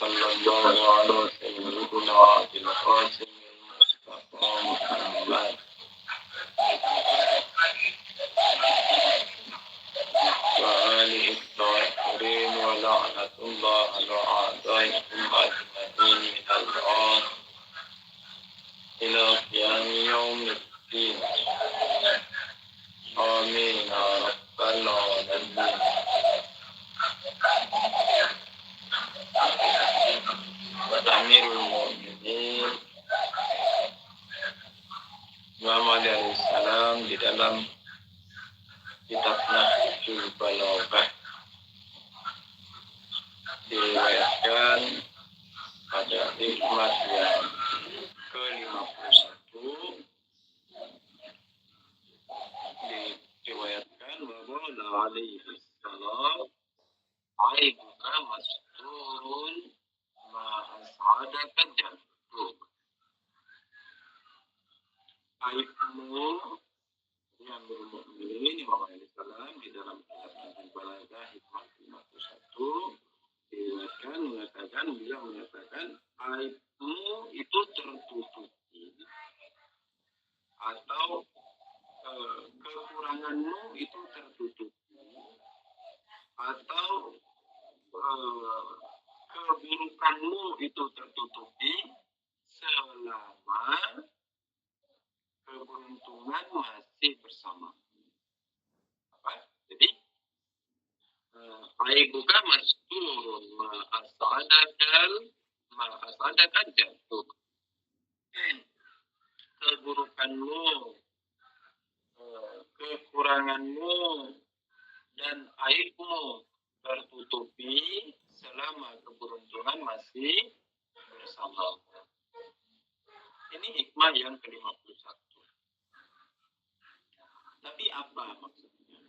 وصلى الله على سيدنا أبي القاسم المصطفى محمد وآله الطاهرين ولعنة الله على أعدائهم أجمعين من الآن إلى قيام يوم الدين آمين يا رب العالمين. Amirul Mukminin Imam Ali alaihissalam di dalam kitab Nahjul Balaghah diriwayatkan pada hikmah yang ke-51 diriwayatkan bahwa alaihi salam aibuka masturun ma'as'adaka jannuk. Aibmu yang bermukmin Imam alaihissalam di dalam kitab Nahjul Balaghah hikmah 51 diriwayatkan mengatakan aibmu itu tertutupi atau kekuranganmu itu tertutupi atau keburukanmu itu tertutupi selama keberuntungan masih bersama. Apa? Jadi aibuka masturun ma'as'adakal jannuk. Keburukanmu, kekuranganmu dan aibmu tertutupi selama keberuntungan masih bersama. Ini hikmah yang ke-51. Tapi apa maksudnya?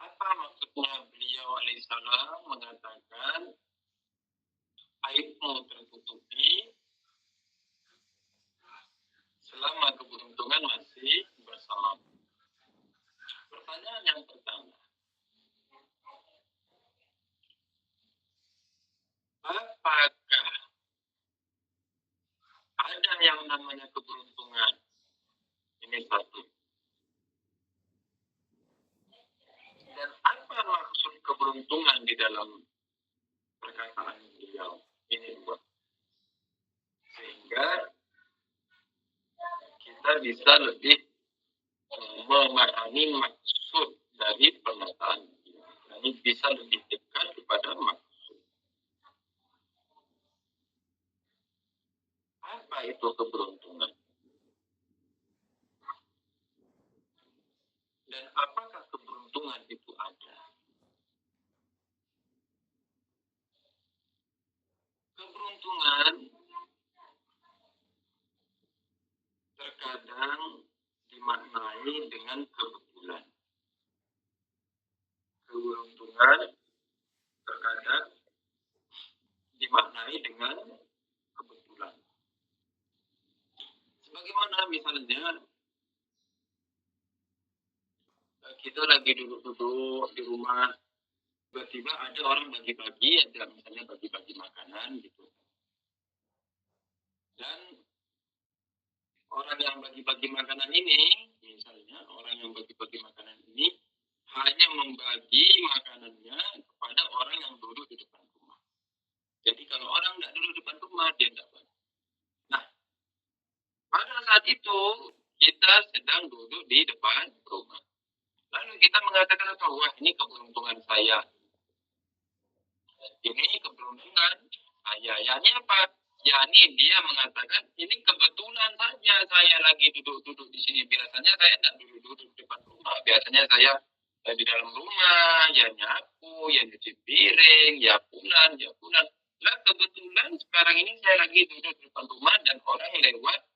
Apa maksudnya beliau alaihissalam mengatakan aibmu tertutupi selama keberuntungan masih bersama? Pertanyaan yang pertama, apakah ada yang namanya keberuntungan? Ini satu. Dan apa maksud keberuntungan di dalam perkataan beliau? Ini dua. Sehingga kita bisa lebih memahami maksud dari perkataan beliau. Ini bisa lebih dekat kepada maksud. Apa itu keberuntungan? Dan apakah keberuntungan itu ada? Keberuntungan terkadang dimaknai dengan kebetulan. Keberuntungan terkadang dimaknai dengan kebetulan. Sebagaimana misalnya kita lagi duduk-duduk di rumah, tiba-tiba ada orang bagi-bagi, ada misalnya bagi-bagi makanan gitu. Dan orang yang bagi-bagi makanan ini, misalnya orang yang bagi-bagi makanan ini hanya membagi makanannya kepada orang yang duduk di depan rumah. Jadi kalau orang tidak duduk di depan rumah, dia tidak bagi. Nah, pada saat itu kita sedang duduk di depan rumah. Lalu kita mengatakan apa? Wah, ini keberuntungan saya. Ini keberuntungan saya. Yani apa? Yani dia mengatakan ini kebetulan saja saya lagi duduk-duduk di sini. Biasanya saya tidak duduk-duduk di depan rumah. Biasanya saya di dalam rumah, ya nyapu, ya nyuci piring, ya pulang. Lah kebetulan sekarang ini saya lagi duduk di depan rumah dan orang lewat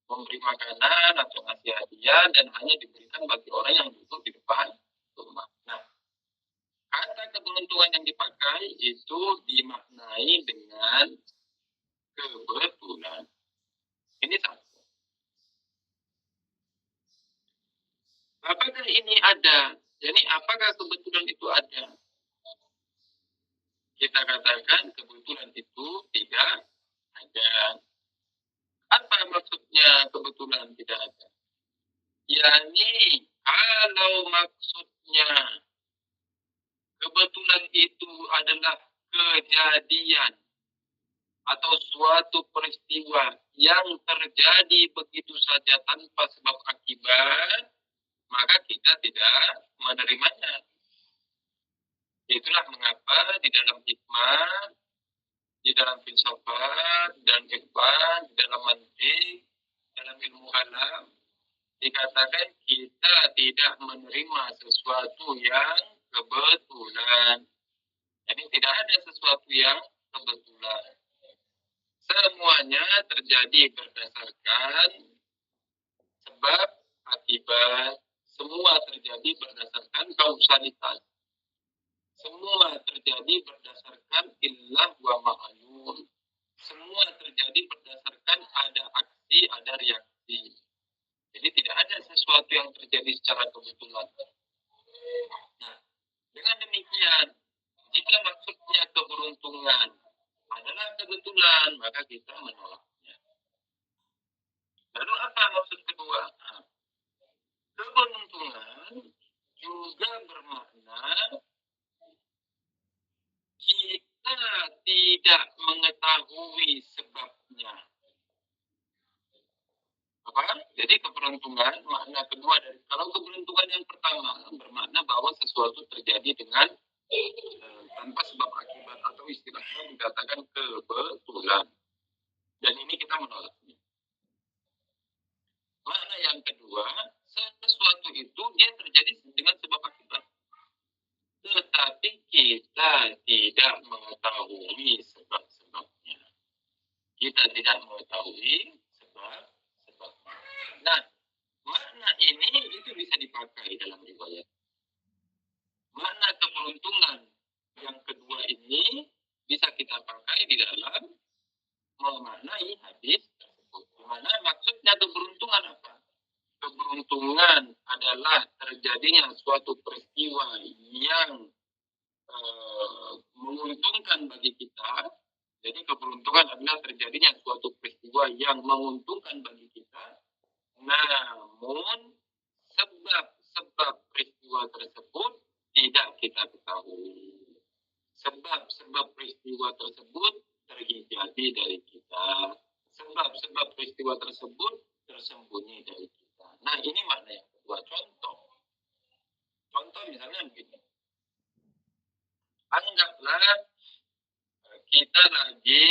memberi makanan atau ngasih hadiah dan hanya diberikan bagi orang yang duduk di depan rumah. Nah, kata keberuntungan yang dipakai itu dimaknai dengan kebetulan. Ini satu. Apakah ini ada? Jadi apakah kebetulan itu ada? dikatakan kebetulan itu tidak ada. Apa maksudnya kebetulan tidak ada? Yani kalau maksudnya kebetulan itu adalah kejadian atau suatu peristiwa yang terjadi begitu saja tanpa sebab akibat, maka kita tidak menerimanya. Itulah mengapa di dalam hikmah, di dalam filsafat dan ikhwan, di dalam mantik, dalam ilmu kalam, dikatakan kita tidak menerima sesuatu yang kebetulan. Jadi tidak ada sesuatu yang kebetulan. Semuanya terjadi berdasarkan sebab akibat. Semua terjadi berdasarkan kausalitas. Semua terjadi berdasarkan illah wa ma'alul. Semua terjadi berdasarkan ada aksi, ada reaksi. Jadi tidak ada sesuatu yang terjadi secara kebetulan. Nah, dengan demikian, jika maksudnya keberuntungan adalah kebetulan, maka kita menolaknya. Lalu apa maksud kedua? Nah, keberuntungan juga bermakna kita tidak mengetahui sebabnya. Apa? Jadi keberuntungan, makna kedua dari kalau keberuntungan yang pertama bermakna bahwa sesuatu terjadi dengan tanpa sebab akibat atau istilahnya dikatakan kebetulan. Dan ini kita menolaknya. Makna yang kedua, sesuatu itu dia terjadi dengan sebab akibat. Tetapi kita tidak mengetahui sebab-sebabnya. Kita tidak mengetahui sebab-sebabnya. Nah, makna ini itu bisa dipakai dalam riwayat. Makna keberuntungan yang kedua ini bisa kita pakai di dalam memaknai hadis tersebut. Dimana maksudnya keberuntungan apa? Keberuntungan adalah terjadinya suatu peristiwa yang menguntungkan bagi kita. Jadi keberuntungan adalah terjadinya suatu peristiwa yang menguntungkan bagi kita. Namun sebab-sebab peristiwa tersebut tidak kita ketahui. Sebab-sebab peristiwa tersebut terjadi dari kita. Sebab-sebab peristiwa tersebut tersembunyi dari kita. Nah, ini makna yang kedua. Contoh misalnya begini. Anggaplah kita lagi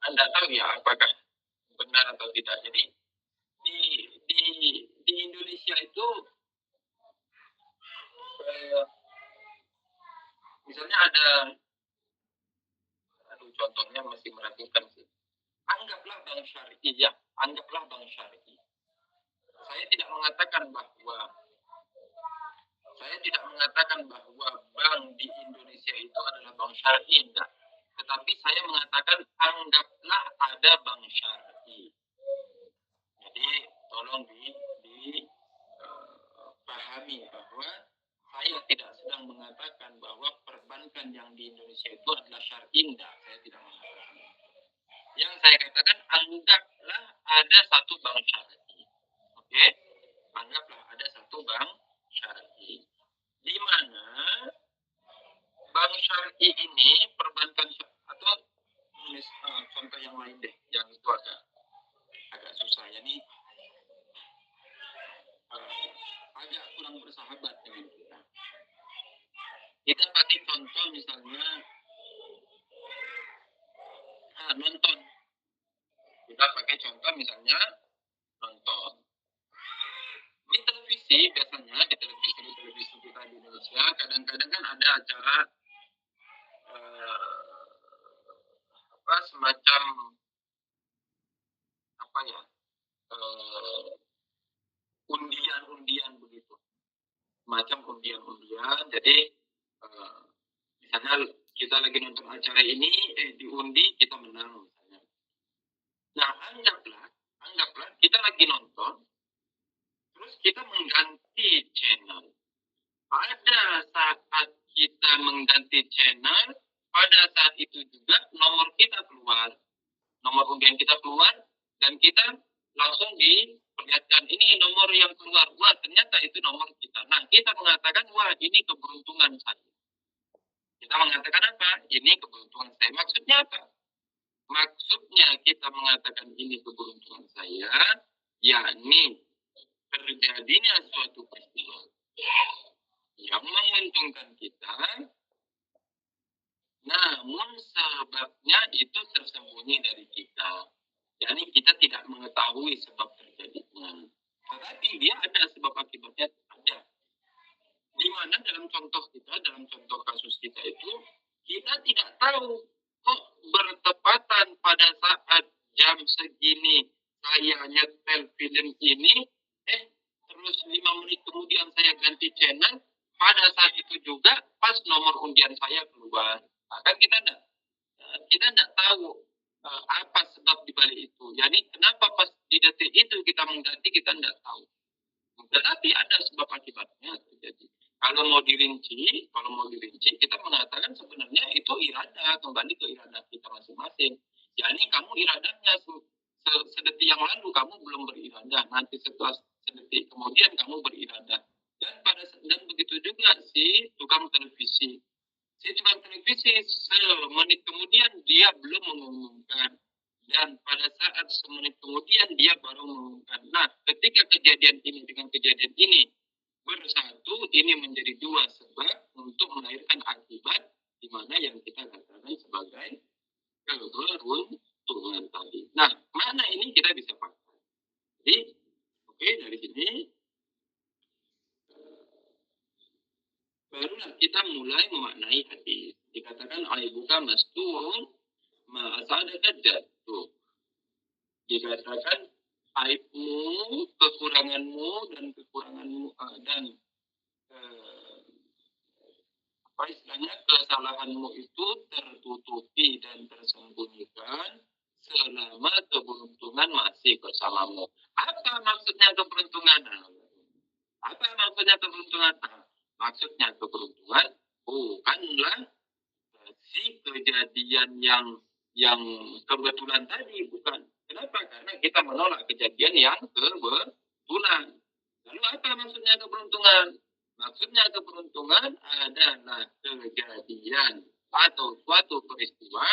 Anda tahu ya apakah benar atau tidak. Jadi di Indonesia itu misalnya ada contohnya masih meragukan sih. Anggaplah bank syariah ya, anggaplah bank syariah. Saya tidak mengatakan bahwa bank di Indonesia itu adalah bank syariah, enggak. Tetapi saya mengatakan anggaplah ada bank syariah. Jadi tolong dipahami bahwa saya tidak sedang mengatakan bahwa perbankan yang di Indonesia itu adalah syariah, enggak. Saya tidak mengatakan. Yang saya katakan anggaplah ada satu bank syariah. Oke? Anggaplah ada satu bank syariah. Di mana bank syariah ini perbankan atau contoh yang lain deh, yang itu agak susah ya nih, agak kurang bersahabat dengan kita. Kita pakai contoh misalnya nonton. Kita pakai contoh misalnya nonton. Di televisi biasanya di televisi kita di Indonesia kadang-kadang kan ada acara semacam undian begitu, semacam undian. Jadi misalnya kita lagi nonton acara ini, diundi kita menang misalnya. Nah, anggaplah kita lagi nonton, terus kita mengganti channel. Pada saat Anda mengganti channel, pada saat itu juga nomor kita keluar. Nomor undian kita keluar, dan kita langsung diperlihatkan, ini nomor yang keluar. Wah, ternyata itu nomor kita. Nah, kita mengatakan, wah, ini keberuntungan saya. Kita mengatakan apa? Ini keberuntungan saya. Maksudnya apa? Maksudnya kita mengatakan ini keberuntungan saya, yakni terjadinya suatu peristiwa yang menguntungkan kita, namun sebabnya itu tersembunyi dari kita. Yani kita tidak mengetahui sebab terjadinya. Tetapi dia ada sebab akibatnya, ada. Di mana dalam contoh kita, dalam contoh kasus kita itu, kita tidak tahu kok bertepatan pada saat jam segini saya nyetel film ini, terus 5 menit kemudian saya ganti channel, pada saat itu juga pas nomor undian saya keluar. Kan kita tidak tahu apa sebab dibalik itu. Yani kenapa pas di detik itu kita mengganti, kita tidak tahu. Tetapi ada sebab akibatnya terjadi. Kalau mau dirinci, kita mengatakan sebenarnya itu irada, kembali ke irada kita masing-masing. Yani kamu iradanya sedetik yang lalu kamu belum beriradah, nanti setelah sedetik kemudian kamu beriradah. Dan begitu juga si tukang televisi. Si tukang televisi semenit kemudian dia belum mengumumkan. Dan pada saat semenit kemudian dia baru mengumumkan. Nah, ketika kejadian ini dengan kejadian ini bersatu, ini menjadi dua sebab untuk melahirkan akibat di mana yang kita katakan sebagai keberuntungan tadi. Nah, mana ini kita bisa pakai. Jadi, oke, dari sini barulah kita mulai memaknai hadis. Dikatakan aibuka masturun ma'asadaka jatuh. Dikatakan aibmu, kekuranganmu dan apa istilahnya, kesalahanmu itu tertutupi dan tersembunyikan selama keberuntungan masih bersamamu. Apa maksudnya keberuntungan? Apa maksudnya keberuntungan? Maksudnya keberuntungan bukanlah si kejadian yang kebetulan tadi, bukan. Kenapa? Karena kita menolak kejadian yang kebetulan. Lalu apa maksudnya keberuntungan? Maksudnya keberuntungan adalah kejadian atau suatu peristiwa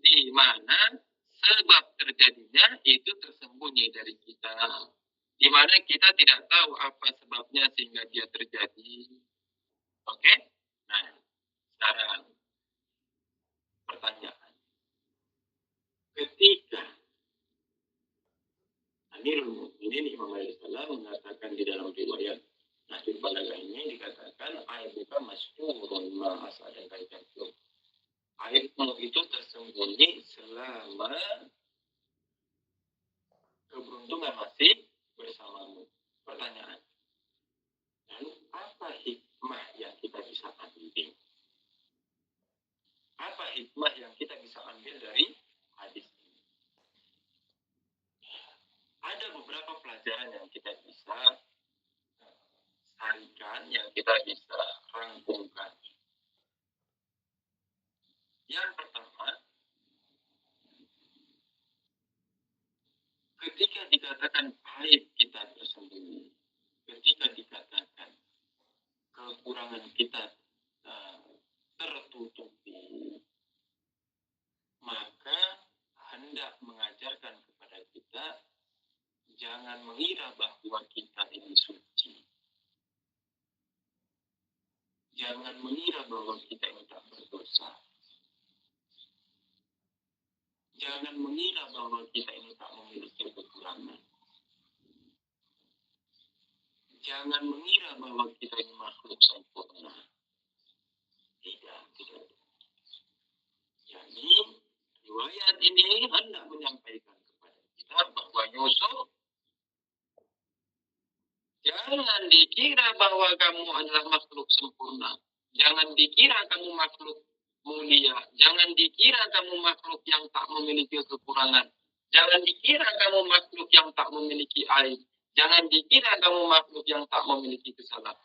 di mana sebab terjadinya itu tersembunyi dari kita. Di mana kita tidak tahu apa sebabnya sehingga dia terjadi. Oke? Nah, sekarang pertanyaan. Ketika Amirul Mukminin Imam Ali Salam mengatakan di dalam riwayat Nahjul Balagah ini, dikatakan aibuka masturun ma'asadaka jatuh. Aibmu itu tersembunyi selama keberuntungan masih bersamamu. Pertanyaan. Lalu apa hikmah yang kita bisa ambil? Apa hikmah yang kita bisa ambil dari hadis ini? Ada beberapa pelajaran yang kita bisa sarikan, yang kita bisa rangkumkan. Yang pertama, ketika dikatakan aib kita tersembunyi, ketika dikatakan kekurangan kita tertutupi, maka hendak mengajarkan kepada kita jangan mengira bahwa kita ini suci. Jangan mengira bahwa kita ini tak berdosa. Jangan mengira bahwa kita ini tak memiliki kekurangan. Jangan mengira bahwa kita ini makhluk sempurna. Tidak. Jadi, riwayat ini hendak menyampaikan kepada kita bahwa Yusuf, jangan dikira bahwa kamu adalah makhluk sempurna. Jangan dikira kamu makhluk mulia. Jangan dikira kamu makhluk yang tak memiliki kekurangan. Jangan dikira kamu makhluk yang tak memiliki aib. Jangan dikira kamu makhluk yang tak memiliki kesalahan.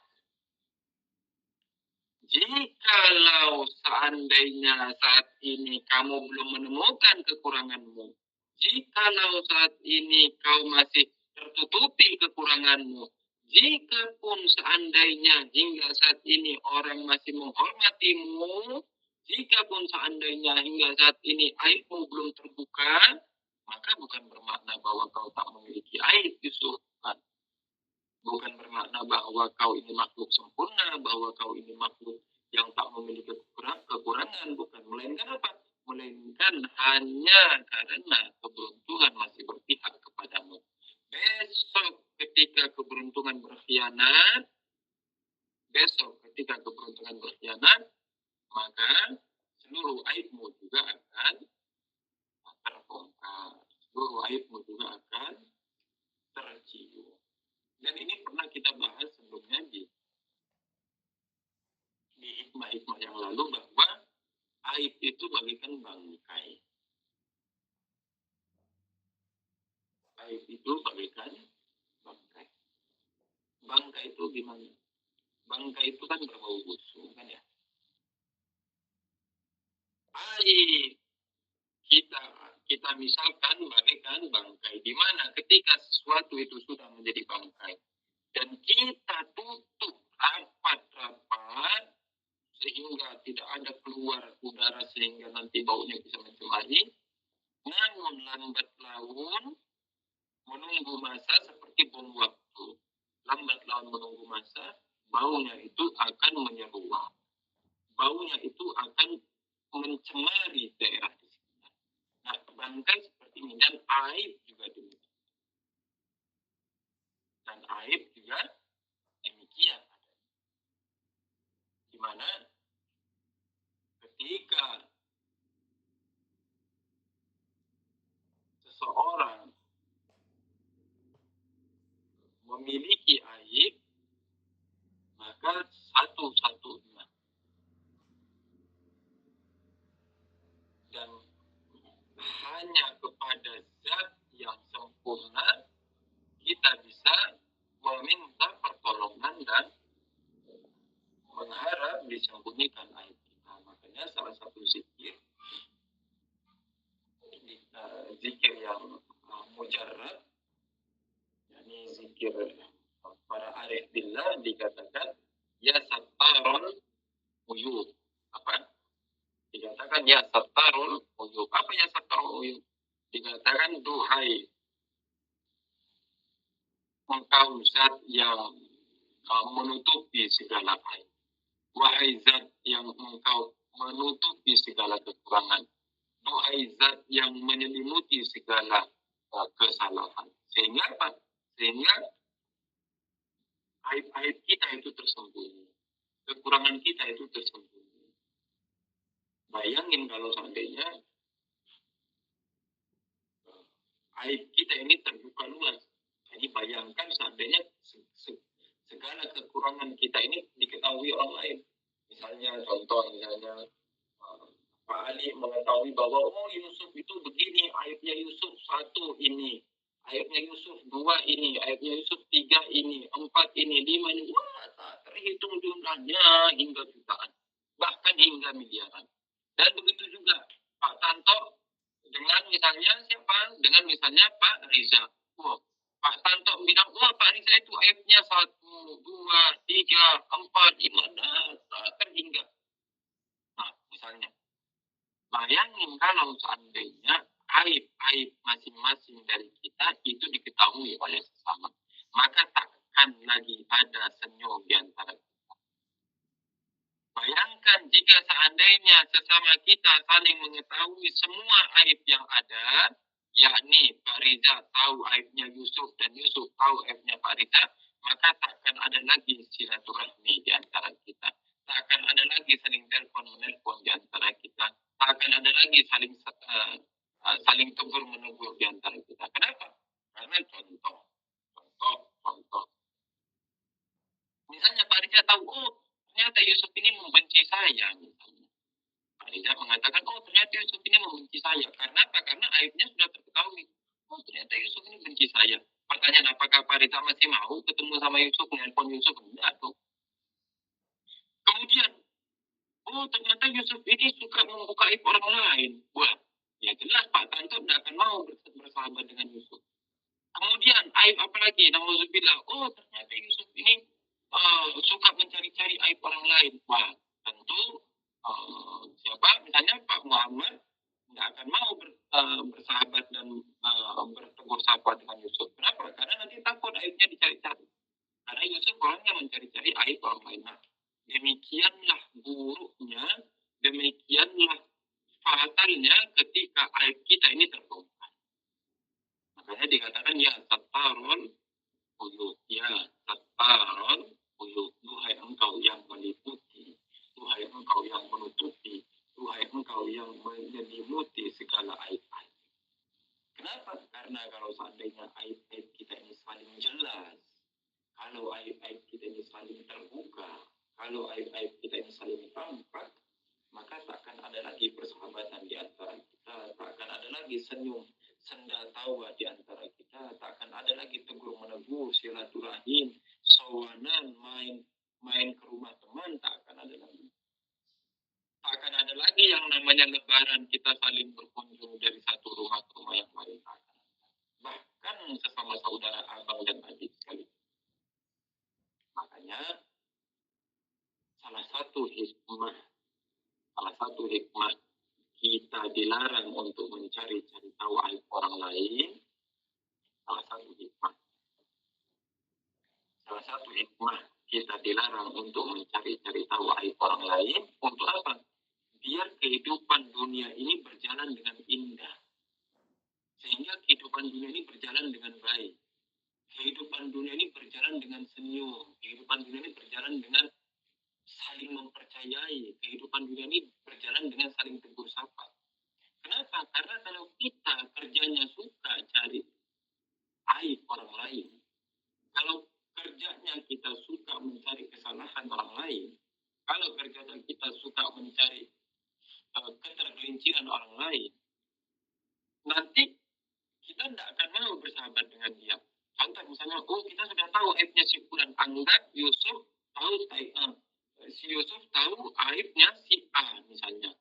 Jikalau seandainya saat ini kamu belum menemukan kekuranganmu, jikalau saat ini kau masih tertutupi kekuranganmu, jikapun seandainya hingga saat ini orang masih menghormatimu, jikapun seandainya hingga saat ini aibmu belum terbuka, maka bukan bermakna bahwa kau tak memiliki aib, Yusuf. Bukan bermakna bahwa kau ini makhluk sempurna, bahwa kau ini makhluk yang tak memiliki kekurangan, bukan. Melainkan apa? Melainkan hanya karena keberuntungan masih berpihak kepadamu. Besok ketika keberuntungan berkhianat, maka seluruh aibmu juga akan terbongkar. Seluruh aibmu juga akan tercium. Dan ini pernah kita bahas sebelumnya di hikmah-hikmah yang lalu, bahwa aib itu bagaikan bangkai. Aib itu bagaikan bangkai. Bangkai itu gimana? Bangkai itu kan berbau busuk, kan ya? Aib kita misalkan bagaikan bangkai, di mana ketika sesuatu itu sudah menjadi bangkai dan kita tutup rapat-rapat sehingga tidak ada keluar udara sehingga nanti baunya bisa mencemari, namun lambat laun menunggu masa seperti bom waktu. Lambat laun menunggu masa, baunya itu akan menyeruak. Baunya itu akan mencemari daerah di sekitar. Nah, bangkai seperti ini, dan aib juga demikian. Di mana ketika seseorang memiliki aib, maka satu-satunya dan hanya kepada zat yang sempurna kita bisa meminta pertolongan dan mengharap disembunyikan aib kita. Makanya salah satu zikir yang mujarrad, yakni zikir para arif billah, dikatakan ya sattarul uyub. Apa? Dikatakan ya sattarul uyub. Apa ya sattarul uyub? Dikatakan duhai engkau zat yang menutupi segala aib. Wahai zat yang engkau menutupi segala kekurangan. Wahai zat yang menyelimuti segala kesalahan. Sehingga apa? Sehingga aib-aib kita itu tersembunyi. Kekurangan kita itu tersembunyi. Bayangin kalau seandainya aib kita ini terbuka luas. Jadi bayangkan seandainya segala kekurangan kita ini diketahui orang lain. Misalnya Pak Ali mengetahui bahwa Yusuf itu begini, aibnya Yusuf 1 ini, aibnya Yusuf 2 ini, aibnya Yusuf 3 ini, 4 ini, 5 ini. Wah, tak terhitung jumlahnya hingga jutaan, bahkan hingga miliaran. Dan begitu juga Pak Tanto dengan misalnya Pak Riza. Pak Tanto bilang, Pak Riza itu aibnya 1, 2, 3, 4, 5, tak terhingga. Nah, misalnya. Bayangin kalau seandainya aib-aib masing-masing dari kita itu diketahui oleh sesama, maka takkan lagi ada senyum di antara kita. Bayangkan jika seandainya sesama kita saling mengetahui semua aib yang ada, yakni Pak Riza tahu aibnya Yusuf dan Yusuf tahu aibnya Pak Riza, maka takkan ada lagi silaturahmi di antara kita. Tak akan ada lagi saling telepon-menelpon di antara kita. Tak akan ada lagi saling tegur-menegur di antara kita. Kenapa? Karena contoh. Misalnya Pak Riza tahu, ternyata Yusuf ini membenci saya. Misalnya. Pak Riza mengatakan, ternyata Yusuf ini membenci saya. Karena apa? Karena aibnya sudah terketahui. Ternyata Yusuf ini benci saya. Pertanyaan, apakah Pak Riza masih mau ketemu sama Yusuf, menelpon Yusuf? Enggak tuh. Kemudian oh ternyata Yusuf ini suka membuka aib orang lain. Wah, ya jelas Pak Tanto tidak akan mau bersahabat dengan Yusuf. Kemudian aib apa lagi? Nauzubillah. Oh ternyata Yusuf ini suka mencari-cari aib orang lain. Wah, tentu siapa? Misalnya Pak Muhammad nggak akan mau bersahabat dan bertegur sapa dengan Yusuf. Kenapa? Karena nanti takut aibnya dicari-cari. Karena Yusuf orangnya mencari-cari aib orang lain. Nah, demikianlah buruknya, demikianlah fatalnya ketika aib kita ini terbongkar. Makanya dikatakan ya satarul uyub, ya satarul uyub. Duhai engkau yang meliputi, duhai engkau yang menutupi, duhai engkau yang menyelimuti segala aib-aib. Kenapa? Karena kalau seandainya aib-aib kita ini saling jelas, kalau aib-aib kita ini saling terbuka, kalau aib-aib kita ini saling tampak, maka takkan ada lagi persahabatan di antara kita, takkan ada lagi senyum, senda tawa di antara kita, takkan ada lagi tegur menegur, silaturahim, sawanan, main ke rumah teman, takkan ada lagi. Takkan ada lagi yang namanya lebaran kita saling berkunjung dari satu rumah ke rumah yang lain. Bahkan sesama saudara abang dan adik sekali. Makanya salah satu hikmah kita dilarang untuk mencari-cari tahu aib orang lain. Salah satu hikmah kita dilarang untuk mencari-cari tahu aib orang lain. Untuk apa? Biar kehidupan dunia ini berjalan dengan indah. Sehingga kehidupan dunia ini berjalan dengan baik. Kehidupan dunia ini berjalan dengan senyum. Kehidupan dunia ini berjalan dengan saling mempercayai. Kehidupan dunia ini berjalan dengan saling tegur sapa. Kenapa? Karena kalau kita kerjanya suka cari aib orang lain, kalau kerjanya kita suka mencari kesalahan orang lain, kalau kerjanya kita suka mencari ketergelinciran orang lain, nanti kita tidak akan mau bersahabat dengan dia. Contoh misalnya, kita sudah tahu aibnya si Fulan. Anggap Yusuf tahu si Yusuf tahu aibnya si A misalnya.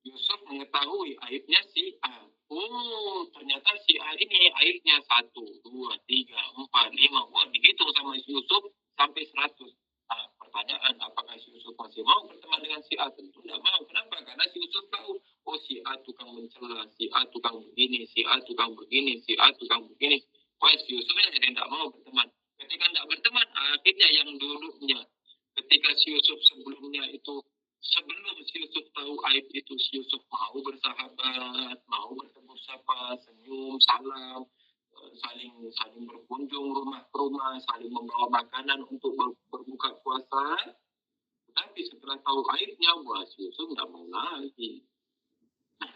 Yusuf mengetahui aibnya si A. Oh, ternyata si A ini aibnya 1, 2, 3, 4, 5. Wah, dihitung sama si Yusuf sampai 100. Nah, pertanyaan, apakah si Yusuf masih mau berteman dengan si A? Tentu tidak mau. Kenapa? Karena si Yusuf tahu, si A tukang mencela, si A tukang begini, si A tukang begini, si A tukang begini. Wah, si Yusufnya jadi tidak mau berteman. Ketika tidak berteman, akhirnya yang dulunya. Ketika si Yusuf sebelumnya itu, sebelum si Yusuf tahu aib itu, si Yusuf mau bersahabat, mau bertemu sapa, senyum, salam, saling berkunjung rumah ke rumah, saling membawa makanan untuk berbuka puasa. Tapi setelah tahu aibnya, wah si Yusuf tidak mau lagi. Nah,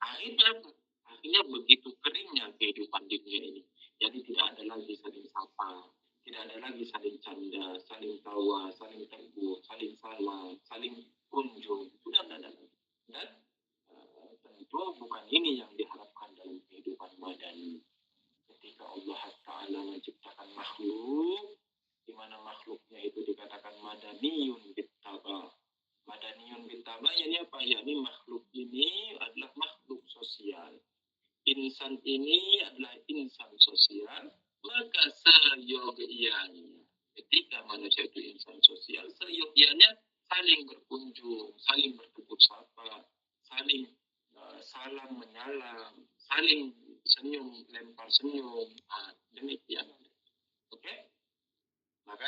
akhirnya begitu keringnya kehidupan di dunia ini. Jadi tidak ada lagi saling sapa, tidak ada lagi saling canda, saling tawa, saling tegur, saling salam, saling kunjung. Sudah tidak ada lagi. Dan tentu bukan ini yang diharapkan dalam kehidupan madani. Ketika Allah Ta'ala menciptakan makhluk, di mana makhluknya itu dikatakan madaniyun bittaba. Madaniyun bittaba ini apa? Yakni makhluk ini adalah makhluk sosial. Insan ini adalah insan sosial, maka seyogianya ketika manusia itu insan sosial, seyogianya saling berkunjung, saling bertegur sapa, saling salam menyalam, saling senyum, lempar senyum. Demikian. Oke? Maka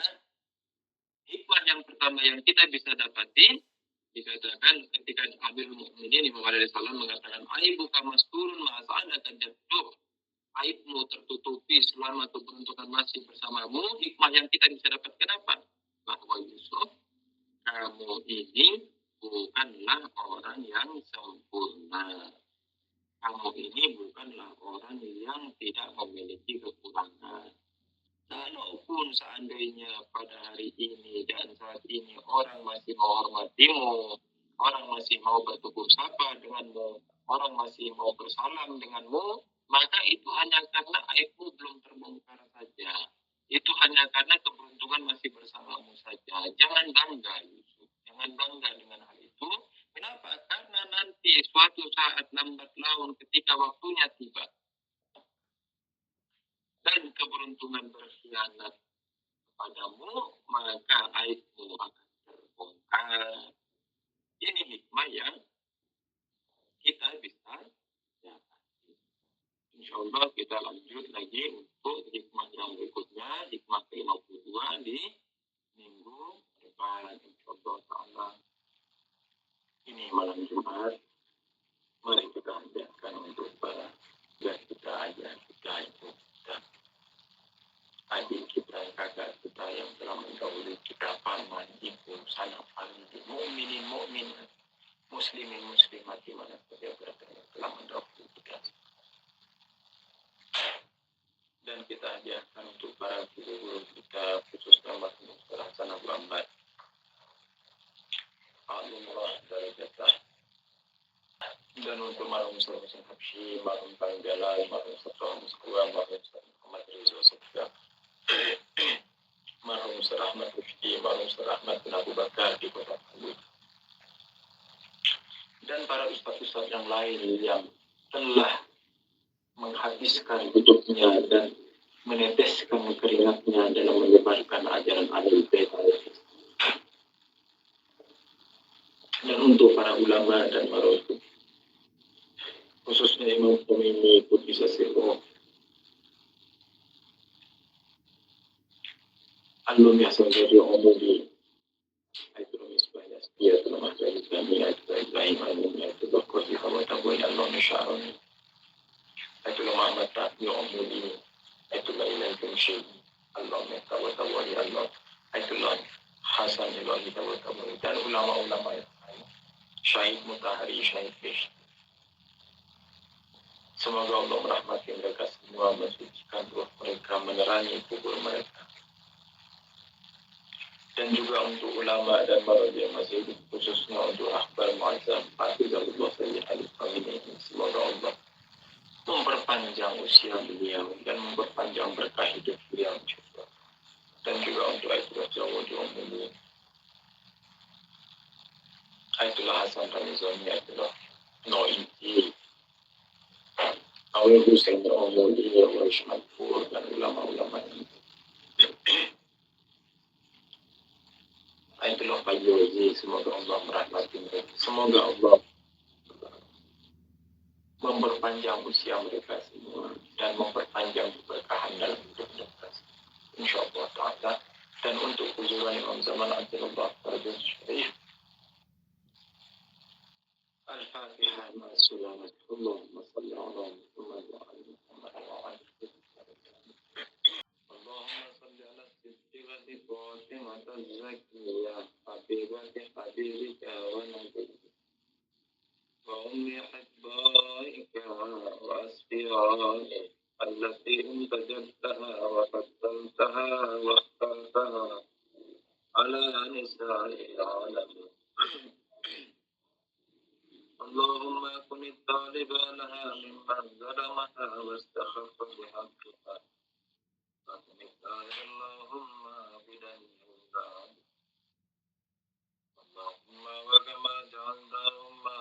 hikmah yang pertama yang kita bisa dapati, dikatakan ketika Amirul Mukminin Imam Ali Salam mengatakan aibuka masturun ma'asa'ada tajadduh, aibmu tertutupi selama keberuntungan masih bersamamu. Hikmah yang kita bisa dapatkan apa? Bahwa Yusuf, kamu ini bukanlah orang yang sempurna. Kamu ini bukanlah orang yang tidak memiliki kekurangan. Kalaupun seandainya pada hari ini dan saat ini orang masih menghormatimu, orang masih mau bertegur sapa denganmu, orang masih mau bersalam denganmu, maka itu hanya karena aibmu belum terbongkar saja. Itu hanya karena keberuntungan masih bersamamu saja. Jangan bangga, Yusuf. Jangan dengan bangga dengan hal itu. Kenapa? Karena nanti suatu saat lambat laun ketika waktunya tiba dan keberuntungan berkhianat padamu, maka aibmu akan terbongkar. Ini hikmah yang kita bisa dapati. Insya Allah kita lanjut lagi untuk hikmah yang berikutnya, hikmah ke-52 di minggu depan. Insya Allah ta'ala. Ini malam Jumat. Mari kita ajarkan untuk para kita, ayah kita, ibu kita, adik kita, kakak kita yang telah mendahului kita, paman, ibu, sanak famili, mukminin, mukminat, muslimin, muslimat, di mana saja berada yang telah mendahului kita. Dan kita ajarkan untuk para guru-guru kita, khususnya Mahmud Hasan Abu Ahmad, Allah dari kita. Dan untuk marhum Ustaz Habsyi, marhum Panggalan, marhum Ustaz Muskua, marhum Ustaz Muhammad Rizwa Sofia, marhum Ustaz Ahmad Rufki, marhum Ustaz Ahmad bin Abu Bakar di Kota Palu, dan para ustaz-ustaz yang lain yang telah menghabiskan hidupnya dan meneteskan keringatnya dalam menyebarkan ajaran Ahlul Bait. Dan untuk para ulama dan marhum, khususnya Imam Khomeini Qudsi Sirruh, Alum Yasin dari Omudi, Aitul Misbah Yasbiyah, Telah Mahjali Kami, Aitul Ibrahim Alum, Aitul Bakhudi, Kawatabuai, Alum Syaroni, Aitul Muhammad Ta'fi Omudi, Aitul Ilai Kumshi, Alum Kawatabuai, Alum, Aitul Hasan Ilahi Kawatabuai, dan ulama-ulama yang lain, Syahid Mutahari, Syahid Bish. Semoga Allah merahmati mereka semua, mensucikan ruh mereka, menerangi kubur mereka. Dan juga untuk ulama dan marhum yang masih hidup, khususnya untuk Akhbar Muazzam Hafizahullah Sayyid Ali Khamenei. Semoga Allah memperpanjang usia beliau dan memperpanjang berkah hidup beliau juga. Dan juga untuk Aitullah Jawa di Omuli, Aitullah Hasan Ramizani, Aitullah Nointi, Awal Hussein Omuli, Awal Syamapur, dan ulama-ulama ini. Aitullah Fayyozi, semoga Allah merahmati mereka. Semoga Allah memperpanjang usia mereka semua dan memperpanjang keberkahan dalam hidup mereka. InsyaAllah ta'ala. Dan untuk kujuran Imam Zaman Abdullah Fardun Syarif, Al-Fatihah ma'as-salamat. Allahumma salli ala Muhammad wa ala Muhammad wa ala Allahumma salli ala Siddiqati Fatimah Az-Zakiyah Habibati Habibika wa Nabiyyika wa ummi hibbaika wa asfiyaika allati intajabtaha wa faddaltaha wa akhtartaha ala nisa'i alamin. Allahumma kunit talibanaha mimman zalamaka wa astakhaffa bihaqqika. Allahumma bidannillah. Allahumma wa kama ja'alnahumma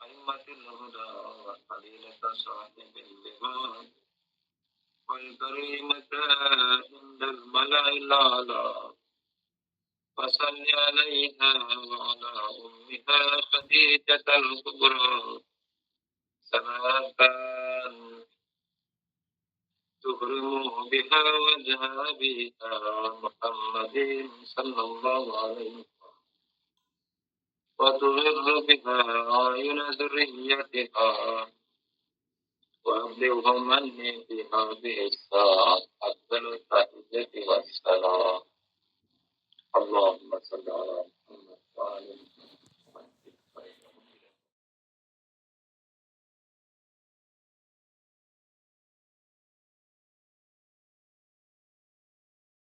a'immatil huda wa qalilata sahibil liman wal karimata indal mala'il a'la. وصل عليها وعلى أمها خديجة الكبرى صلاة تكرم بها وجه أبيها محمد صلى الله عليه وسلم وتغر بها أعين ذريتها وأبلغهم مني في هذه الساعة أفضل التحية والسلام. اللهم صل على